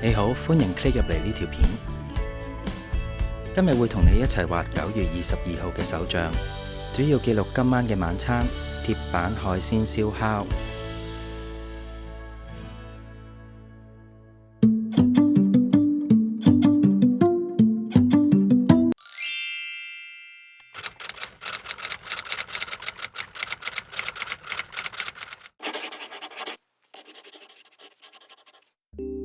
你好，歡迎 click 入嚟呢條片。今日會同你一齊畫9月22號嘅手帳，主要記錄今晚嘅晚餐——鐵板海鮮燒烤。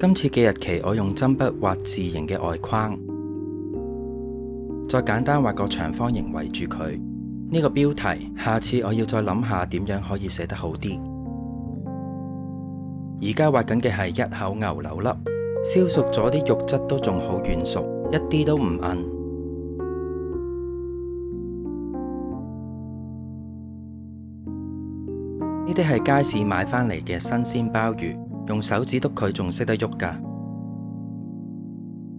今次嘅日期，我用針筆畫字形嘅外框，再簡單畫個長方形圍住佢。呢個標題，下次我要再諗下點樣可以寫得好啲。而家畫緊嘅係一口牛柳粒，燒熟咗啲肉質都仲好軟熟，一啲都唔韌。呢啲係街市買返嚟嘅新鮮鮑魚。用手指篤佢仲識得喐㗎。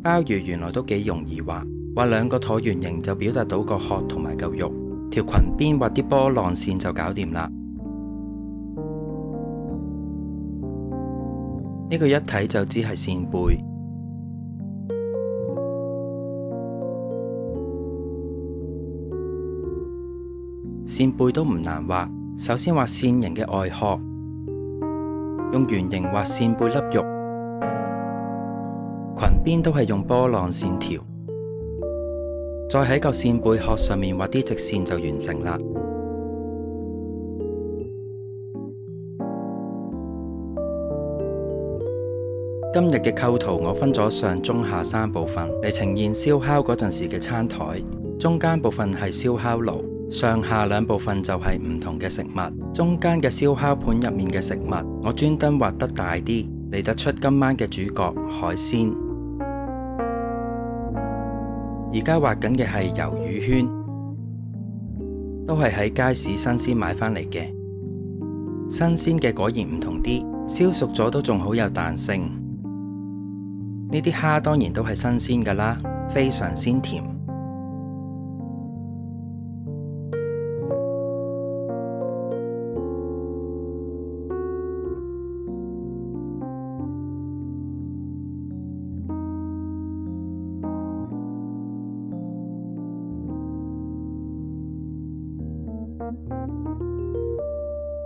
鮑魚原來都幾容易畫，畫兩個橢圓形就表達到個殼同埋嚿肉，條裙邊畫啲波浪線就搞掂啦。呢個一睇就知係扇貝。扇貝都唔難畫，首先畫扇形嘅外殼。用圓形畫扇貝粒肉，裙邊都係用波浪線條，再喺個扇貝殼上面畫啲直線就完成啦。今日嘅構圖我分咗上中下3部分嚟呈現燒烤嗰陣時嘅餐台，中間部分係燒烤爐，上下2部分就係唔同嘅食物。中間嘅燒烤盤入面嘅食物，我專登畫得大啲，嚟突出今晚嘅主角海鮮。而家畫緊嘅係魷魚圈，都係喺街市新鮮買返嚟嘅。新鮮嘅果然唔同啲，燒熟咗都仲好有彈性。呢啲蝦當然都係新鮮㗎啦，非常鮮甜。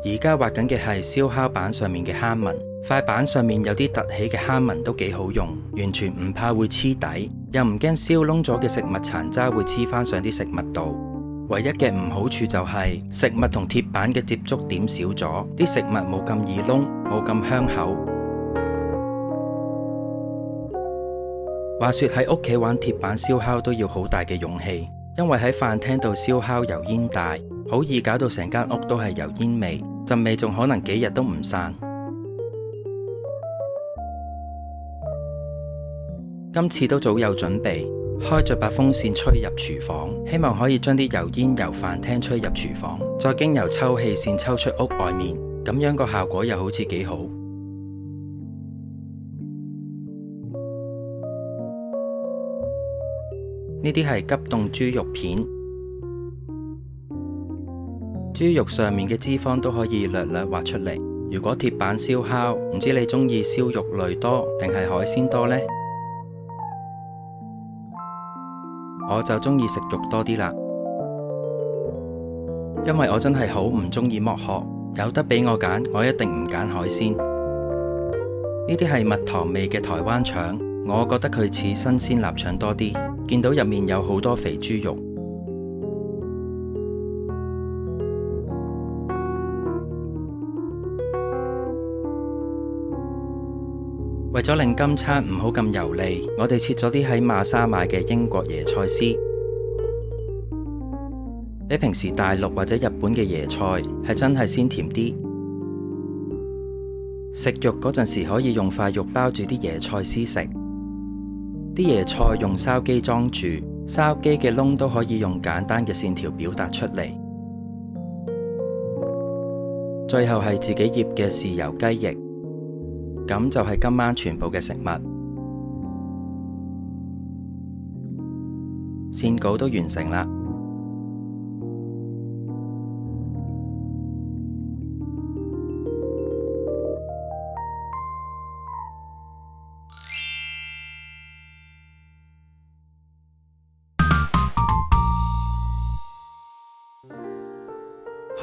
而家畫緊嘅係燒烤板上面嘅蝦紋，塊板上面有啲凸起嘅蝦紋都幾好用，完全唔怕會黐底，又唔驚燒燶咗嘅食物殘渣會黐返上啲食物度。唯一嘅唔好處就係食物同鐵板嘅接觸點少咗，啲食物冇咁易燶，冇咁香口。話說喺屋企玩鐵板燒烤都要好大嘅勇氣，因為喺飯廳度燒烤油煙大，好易搞到成間屋都係油煙味，陣味仲可能幾日都唔散。今次都早有準備，開着把風扇吹入廚房，希望可以將啲油煙由飯廳吹入廚房，再經由抽氣扇抽出屋外面，咁樣個效果又好似幾好。呢啲係急凍豬肉片，豬肉上面嘅脂肪都可以略略畫出嚟。如果鐵板燒烤，唔知你中意燒肉類多定係海鮮多呢？我就中意食肉多啲啦，因為我真係好唔中意剝殼，有得俾我揀，我一定唔揀海鮮。呢啲係蜜糖味嘅台灣腸，我覺得佢似新鮮臘腸多啲，見到入面有好多肥豬肉。為咗令今餐唔好咁油膩，我哋切咗啲喺馬莎買嘅英國椰菜絲，比平時大陸或者日本嘅椰菜係真係鮮甜啲。食肉嗰陣時可以用塊肉包住啲椰菜絲食。啲椰菜用筲箕裝住，筲箕嘅窿都可以用簡單嘅線條表達出嚟。最後係自己醃嘅豉油雞翼。咁就係今晚全部嘅食物，線稿都完成啦。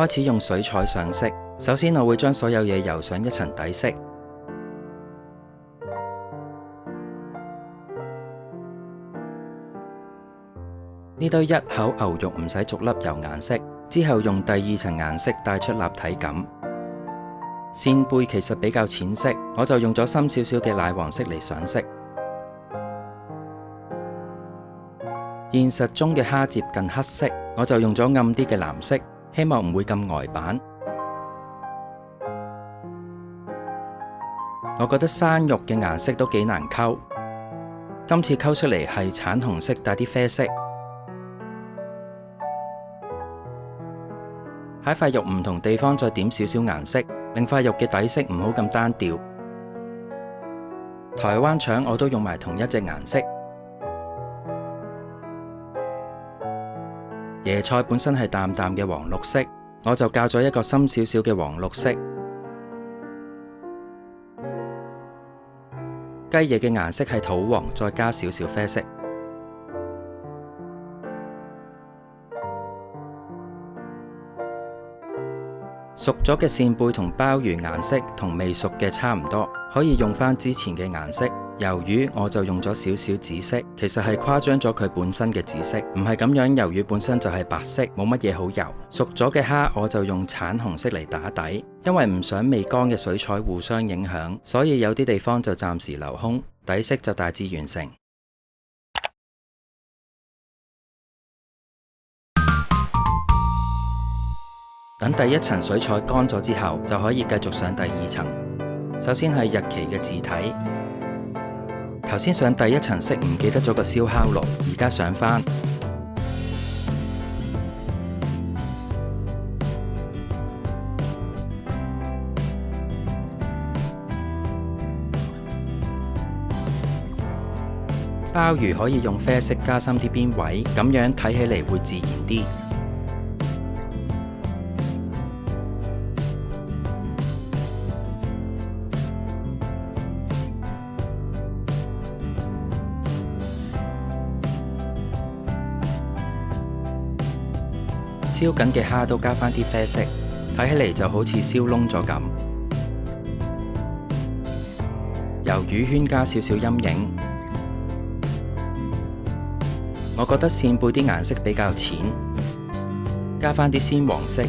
開始用水彩上色。首先我會將所有嘢油上一層底色。呢堆一口牛肉唔使逐粒油顏色，之後用第二層顏色帶出立體感。扇貝其實比較淺色，我就用咗深少少嘅奶黃色嚟上色。現實中嘅蝦接近黑色，我就用咗暗啲嘅藍色，希望唔會咁呆板。我覺得生肉嘅顏色都幾難溝，今次溝出嚟係橙紅色帶啲啡色。喺塊肉唔同地方再點少少顏色，令塊肉嘅底色唔好咁單調。台灣腸我都用埋同一隻顏色。椰菜本身係淡淡嘅黃綠色，我就校咗一個深少少嘅黃綠色。雞翼嘅顏色係土黃，再加少少啡色。熟咗嘅扇貝同鮑魚顏色同未熟嘅差唔多，可以用返之前嘅顏色。魷魚我就用咗少少紫色，其實係誇張咗佢本身嘅紫色，唔係咁樣。魷魚本身就係白色，冇乜嘢好油。熟咗嘅蝦我就用橙紅色嚟打底，因為唔想未乾嘅水彩互相影響，所以有啲地方就暫時留空，底色就大致完成。等第一層水彩乾咗之後，就可以繼續上第二層。首先係日期嘅字體。頭先上第一層色唔記得咗個燒烤爐，而家上返。鮑魚可以用啡色加深啲邊位，咁樣睇起嚟會自然啲。燒緊嘅蝦都加返啲啡色，睇起嚟就好似燒燶咗咁。魷魚圈加少少陰影。我覺得扇貝啲顏色比較淺，加返啲鮮黃色，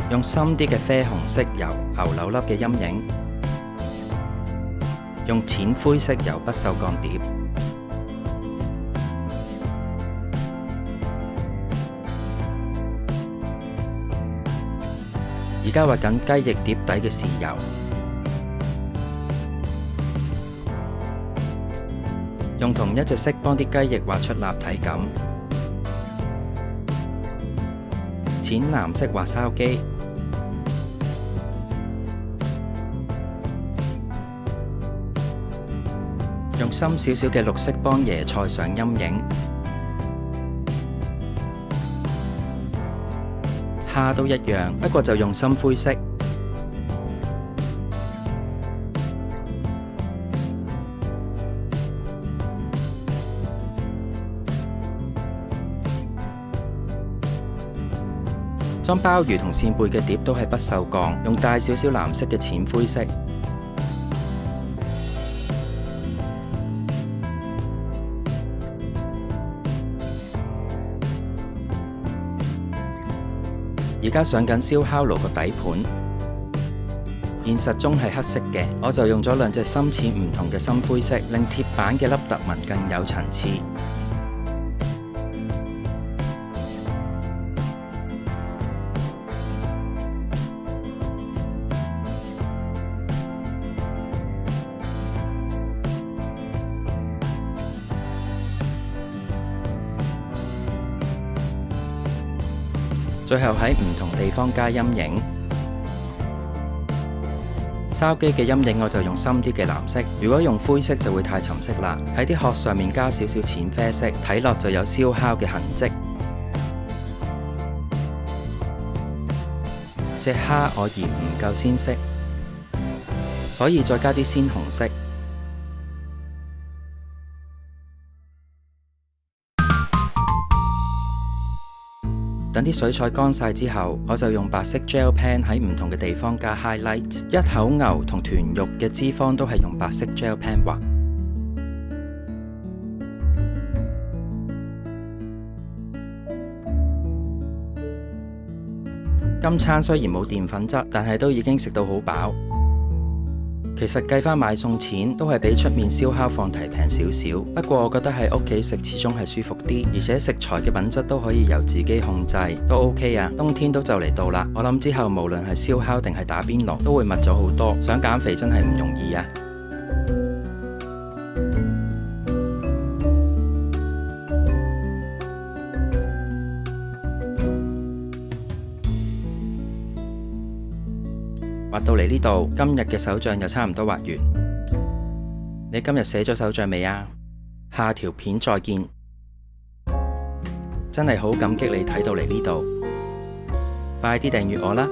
用深啲嘅啡紅色油牛柳粒嘅陰影，用淺灰色油不鏽鋼碟。而家畫緊雞翼碟底嘅豉油，用同一隻色幫啲雞翼畫出立體感。淺藍色畫筲箕，用深少少嘅綠色幫椰菜上陰影。蝦都一樣，不過就用深灰色。裝鮑魚同扇貝嘅碟都係不鏽鋼，用帶少少藍色嘅淺灰色。而家上緊燒烤爐個底盤，現實中係黑色嘅，我就用咗兩隻深淺唔同嘅深灰色，令鐵板嘅凹凸紋更有層次。最後喺唔同地方加陰影，筲箕嘅陰影我就用深啲嘅藍色，如果用灰色就會太沉色啦。喺啲殼上面加少少淺啡色，睇落就有燒烤嘅痕跡。隻蝦我嫌唔夠鮮色，所以再加啲鮮紅色。等等啲水彩乾晒之後，我就用白色 gel pen 喺唔同嘅地方加 highlight。一口牛同豚肉嘅脂肪都係用白色 gel pen 畫。今餐雖然冇澱粉質，但係都已經食到好飽。其實計返買餸錢都係比出面燒烤放題平少少，不過我覺得喺屋企食始終係舒服啲，而且食材嘅品質都可以由自己控制，都 OK 啊。冬天都就嚟到啦，我諗之後無論係燒烤定係打邊爐都會密咗好多，想減肥真係唔容易啊。畫到嚟呢度，今日嘅手帳又差唔多畫完。你今日寫咗手帳未啊？下條片再見。真係好感激你睇到嚟呢度，快啲訂閱我啦！